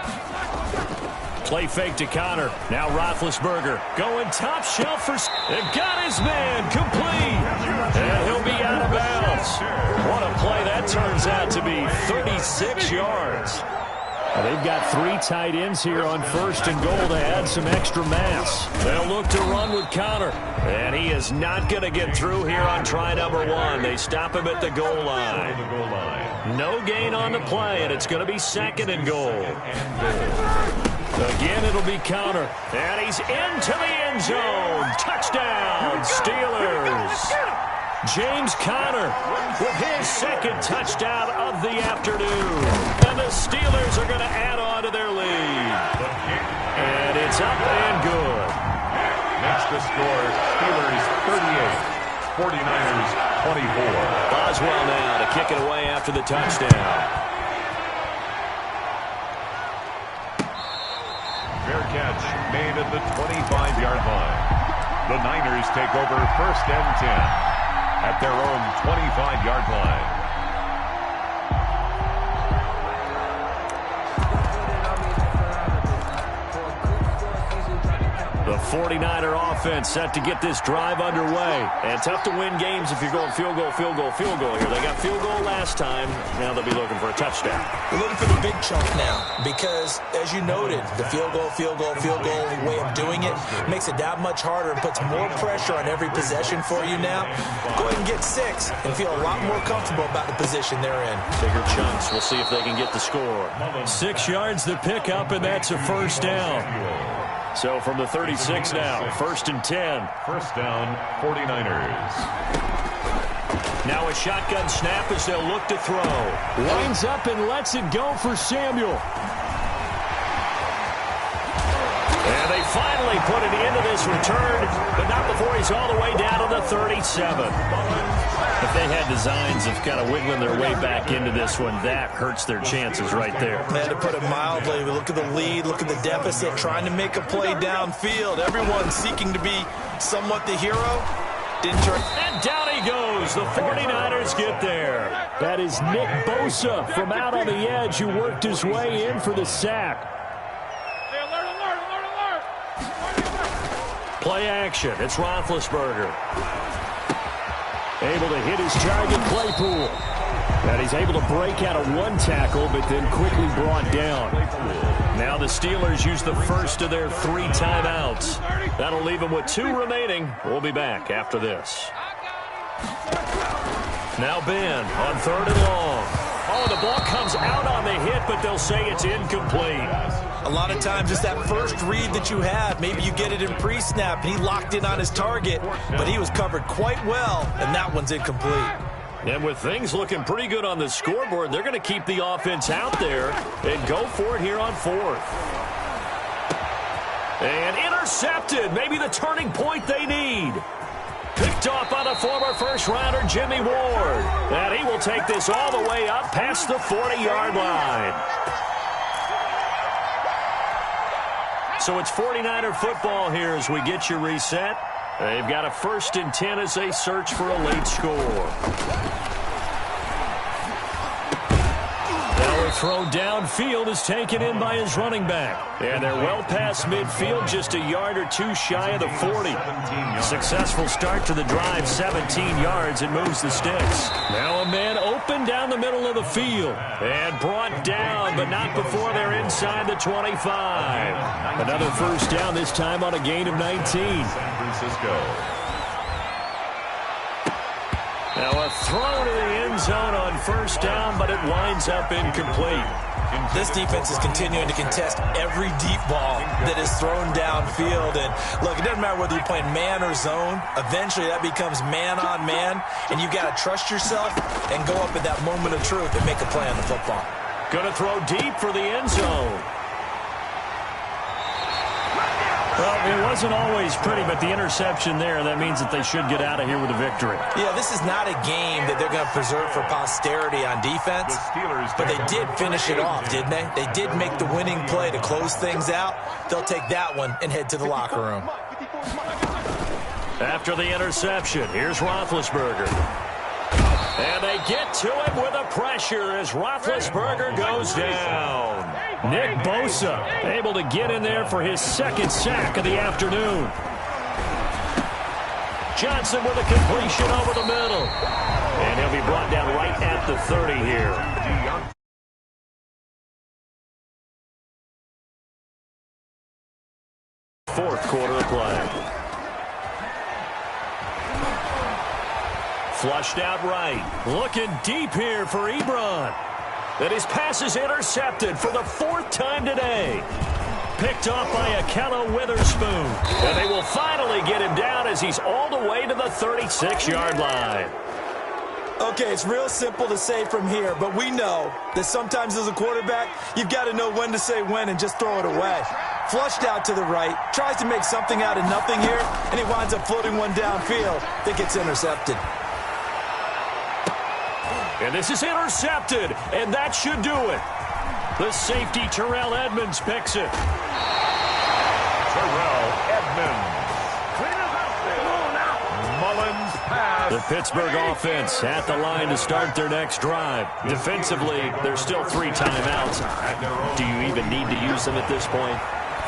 Play fake to Connor. Now Roethlisberger going top shelf for... And got his man complete. And he'll be out of bounds. What a play that turns out to be. 36 yards. They've got 3 tight ends here on 1st and goal to add some extra mass. They'll look to run with Connor. And he is not going to get through here on try number 1. They stop him at the goal line. No gain on the play, and it's going to be 2nd and goal. Again, it'll be Connor. And he's into the end zone. Touchdown, Steelers. James Conner with his 2nd touchdown of the afternoon. And the Steelers are going to add on to their lead. And it's up and good. Next to score, Steelers 38, 49ers 24. Boswell now to kick it away after the touchdown. Fair catch made at the 25-yard line. The Niners take over 1st and 10 at their own 25-yard line. The 49er offense set to get this drive underway. And tough to win games if you're going field goal, field goal, field goal here. They got field goal last time. Now they'll be looking for a touchdown. They're looking for the big chunk now because, as you noted, the field goal way of doing it makes it that much harder and puts more pressure on every possession for you now. Go ahead and get 6 and feel a lot more comfortable about the position they're in. Bigger chunks. We'll see if they can get the score. 6 yards the pickup, and that's a 1st down. So from the 36 now, 1st and 10. First down, 49ers. Now a shotgun snap as they'll look to throw. Lines up and lets it go for Samuel. And they finally put an end to this return, but not before he's all the way down to the 37. If they had designs of kind of wiggling their way back into this one, that hurts their chances right there. Man, to put it mildly, look at the lead, look at the deficit, trying to make a play downfield. Everyone seeking to be somewhat the hero. Didn't turn. And down he goes. The 49ers get there. That is Nick Bosa from out on the edge who worked his way in for the sack. Play action. It's Roethlisberger. Able to hit his target, Claypool. And he's able to break out of one tackle, but then quickly brought down. Now the Steelers use the first of their 3 timeouts. That'll leave them with 2 remaining. We'll be back after this. Now Ben on 3rd and long. Oh, the ball comes out on the hit, but they'll say it's incomplete. A lot of times it's that first read that you have. Maybe you get it in pre-snap, and he locked in on his target, but he was covered quite well, and that one's incomplete. And with things looking pretty good on the scoreboard, they're going to keep the offense out there and go for it here on 4th. And intercepted. Maybe the turning point they need. Picked off by the former first-rounder Jimmy Ward. And he will take this all the way up past the 40-yard line. So it's 49er football here as we get you reset. They've got a 1st and 10 as they search for a late score. Now a throw downfield is taken in by his running back. And they're well past midfield, just a yard or 2 shy of the 40. Successful start to the drive, 17 yards, and moves the sticks. Now a man open down the middle of the field. And brought down, but not before they're inside the 25. Another first down, this time on a gain of 19. San Francisco. Now a throw to the end zone on 1st down, but it winds up incomplete. This defense is continuing to contest every deep ball that is thrown downfield. And look, it doesn't matter whether you're playing man or zone. Eventually that becomes man on man, and you've got to trust yourself and go up at that moment of truth and make a play on the football. Going to throw deep for the end zone. Well, it wasn't always pretty, but the interception there, that means that they should get out of here with a victory. Yeah, this is not a game that they're going to preserve for posterity on defense, but they did finish it off, didn't they? They did make the winning play to close things out. They'll take that one and head to the locker room. After the interception, here's Roethlisberger. And they get to him with a pressure as Roethlisberger goes down. Nick Bosa able to get in there for his 2nd sack of the afternoon. Johnson with a completion over the middle. And he'll be brought down right at the 30 here. 4th quarter of play. Flushed out right. Looking deep here for Ebron. And his pass is intercepted for the 4th time today. Picked off by Akello Witherspoon. And they will finally get him down as he's all the way to the 36-yard line. Okay, it's real simple to say from here, but we know that sometimes as a quarterback, you've got to know when to say when and just throw it away. Flushed out to the right, tries to make something out of nothing here, and he winds up floating one downfield that gets intercepted. And this is intercepted, and that should do it. The safety, Terrell Edmonds, picks it. Terrell Edmonds. Mullins pass. The Pittsburgh offense at the line to start their next drive. Defensively, there's still 3 timeouts. Do you even need to use them at this point?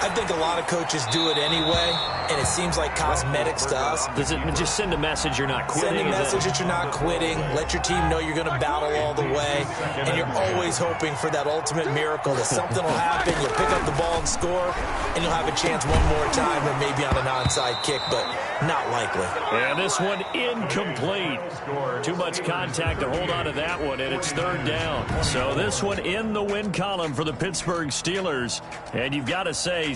I think a lot of coaches do it anyway, and it seems like cosmetics to us. Does it just send a message you're not quitting? Send a message that you're not quitting. Let your team know you're going to battle all the way, and you're always hoping for that ultimate miracle that something will happen, you'll pick up the ball and score, and you'll have a chance one more time or maybe on an onside kick, but not likely. And this one incomplete. Too much contact to hold on to that one, and it's 3rd down. So this one in the win column for the Pittsburgh Steelers, and you've got to say,